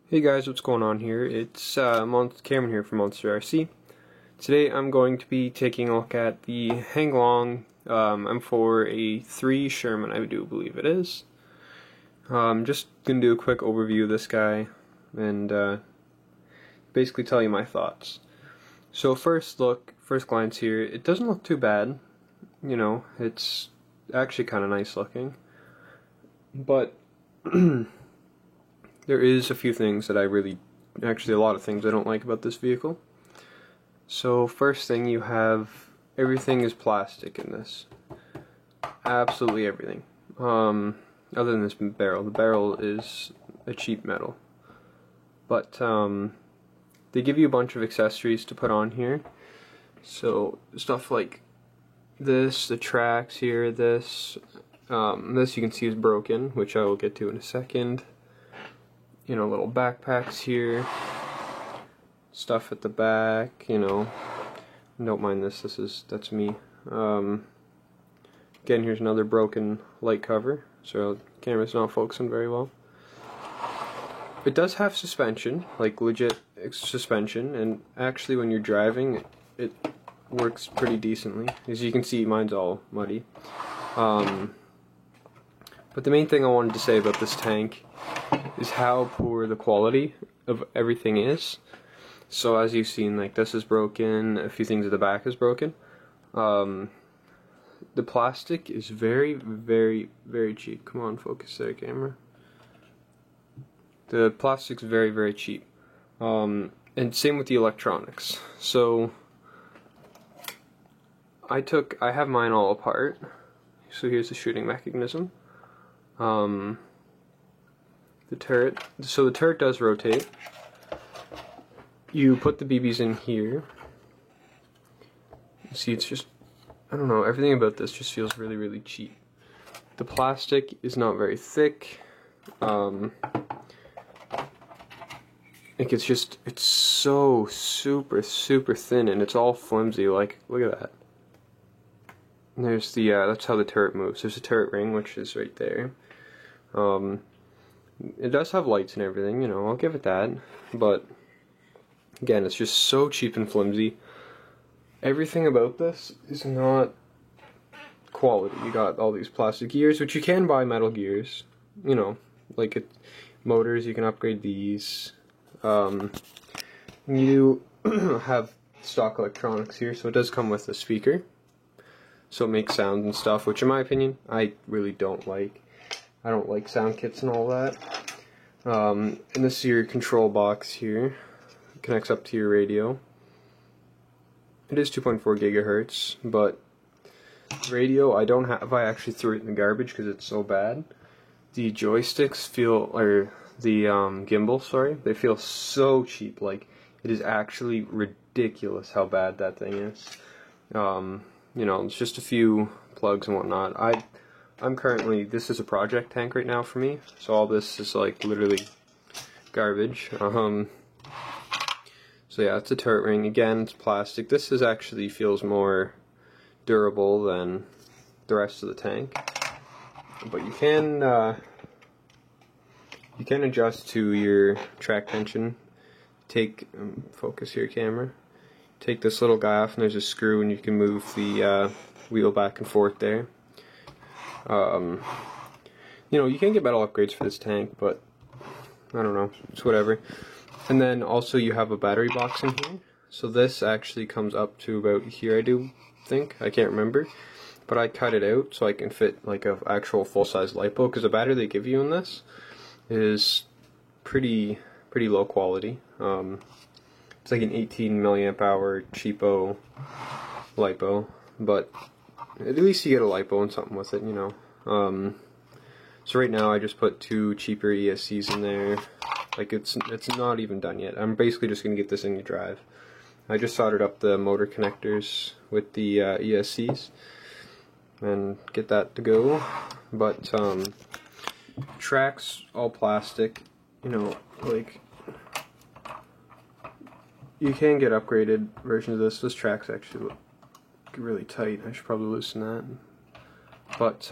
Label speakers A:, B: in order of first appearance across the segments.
A: Hey guys, what's going on here? It's Cameron here from Monster RC. Today I'm going to be taking a look at the Hanglong M4A3 Sherman, I do believe it is. Just going to do a quick overview of this guy and basically tell you my thoughts. So first glance here, it doesn't look too bad. You know, it's actually kind of nice looking. But there is a few things that actually a lot of things I don't like about this vehicle. So first thing, you have everything is plastic in this. Absolutely everything. Other than this barrel. The barrel is a cheap metal. But they give you a bunch of accessories to put on here. So stuff like this, the tracks here, this you can see is broken, which I will get to in a second. You know, little backpacks here, stuff at the back, you know, don't mind this, that's me. Again, here's another broken light cover, so the camera's not focusing very well. It does have suspension, like legit suspension, and actually when you're driving, it works pretty decently. As you can see, mine's all muddy. But the main thing I wanted to say about this tank is how poor the quality of everything is. So as you've seen, like this is broken, a few things at the back is broken. The plastic is very, very, very cheap. Come on, focus there, camera. The plastic's very, very cheap. And same with the electronics. So I have mine all apart. So here's the shooting mechanism. The turret. So the turret does rotate. You put the BBs in here. You see, it's just, I don't know, everything about this just feels really, really cheap. The plastic is not very thick. It's so super, super thin, and it's all flimsy. Like, look at that. And there's the, that's how the turret moves. There's a turret ring, which is right there. It does have lights and everything, you know, I'll give it that, but again, it's just so cheap and flimsy. Everything about this is not quality. You got all these plastic gears, which you can buy metal gears, you know, like motors, you can upgrade these. You have stock electronics here, so it does come with a speaker, so it makes sounds and stuff, which in my opinion, I really don't like. I don't like sound kits and all that. And this is your control box here. It connects up to your radio. It is 2.4 gigahertz, but radio I don't have. I actually threw it in the garbage because it's so bad. The joysticks or the gimbal, sorry, they feel so cheap. Like, it is actually ridiculous how bad that thing is. You know, it's just a few plugs and whatnot. I'm currently, this is a project tank right now for me, so all this is like literally garbage. So yeah, it's a turret ring. Again, it's plastic. This actually feels more durable than the rest of the tank. But you can adjust to your track tension. Take, focus here, camera. Take this little guy off, and there's a screw, and you can move the wheel back and forth there. You know, you can get metal upgrades for this tank, but I don't know, it's whatever. And then also you have a battery box in here. So this actually comes up to about here, I do think. I can't remember. But I cut it out so I can fit like an actual full-size LiPo, because the battery they give you in this is pretty low quality. It's like an 18 milliamp hour cheapo LiPo, but at least you get a LiPo and something with it, you know. So right now I just put 2 cheaper ESCs in there. Like, it's not even done yet. I'm basically just gonna get this thing to drive. I just soldered up the motor connectors with the ESCs and get that to go. But tracks all plastic, you know, like, you can get upgraded versions of this. This track's actually look really tight. I should probably loosen that. But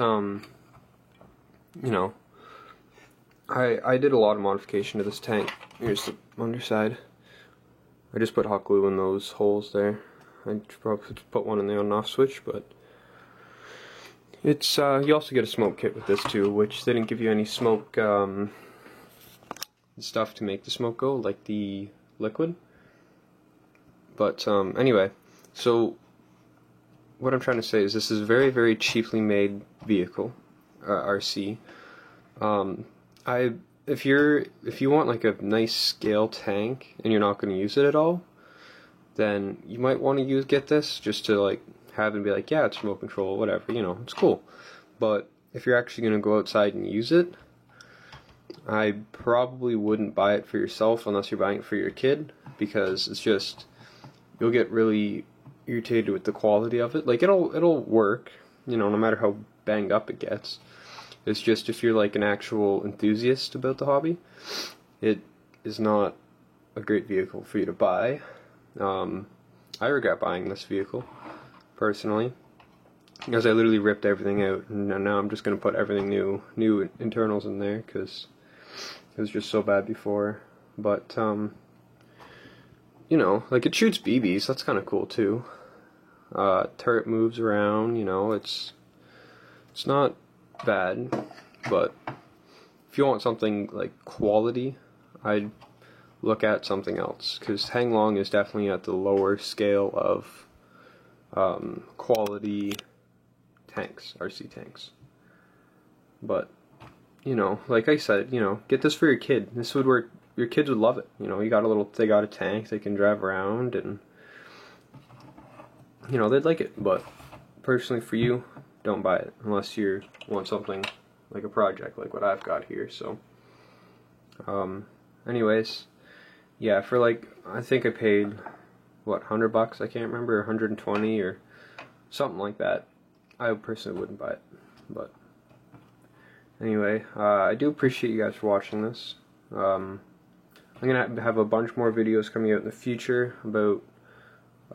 A: you know, I did a lot of modification to this tank. Here's the underside. I just put hot glue in those holes there. I probably put one in the on and off switch, but it's you also get a smoke kit with this too, which they didn't give you any smoke stuff to make the smoke go, like the liquid. But anyway, so what I'm trying to say is this is a very, very cheaply made vehicle, RC. If you want like a nice scale tank and you're not going to use it at all, then you might want to get this just to like have and be like, yeah, it's remote control, whatever, you know, it's cool. But if you're actually going to go outside and use it, I probably wouldn't buy it for yourself unless you're buying it for your kid, because it's just, you'll get really irritated with the quality of it. Like it'll work, you know, no matter how banged up it gets. It's just if you're like an actual enthusiast about the hobby, it is not a great vehicle for you to buy. I regret buying this vehicle, personally, because I literally ripped everything out, and now I'm just going to put everything new internals in there, because it was just so bad before. But, you know, like it shoots BBs, that's kind of cool too. Turret moves around, you know, it's not bad, but if you want something like quality, I'd look at something else, because Hanglong is definitely at the lower scale of quality tanks, RC tanks. But, you know, like I said, you know, get this for your kid. This would work. Your kids would love it. You know, they got a tank they can drive around, and you know, they'd like it. But personally, for you, don't buy it unless you want something like a project like what I've got here. So, anyways, yeah, for like, I think I paid, what, $100? I can't remember, 120 or something like that. I personally wouldn't buy it, but anyway, I do appreciate you guys for watching this. I'm gonna have a bunch more videos coming out in the future about,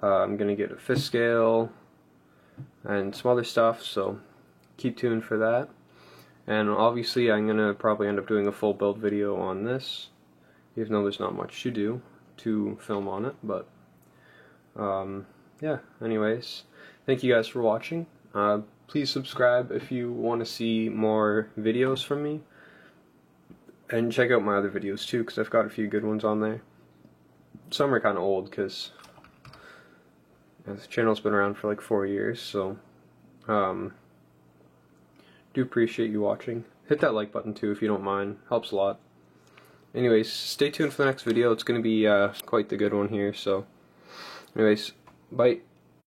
A: I'm gonna get a fifth scale and some other stuff, so keep tuned for that. And obviously I'm gonna probably end up doing a full build video on this, even though there's not much to do to film on it. But yeah, anyways, thank you guys for watching. Please subscribe if you want to see more videos from me, and check out my other videos too, because I've got a few good ones on there. Some are kind of old, because this channel's been around for like 4 years, so do appreciate you watching. Hit that like button too if you don't mind, helps a lot. Anyways, stay tuned for the next video. It's going to be quite the good one here, so anyways, bye.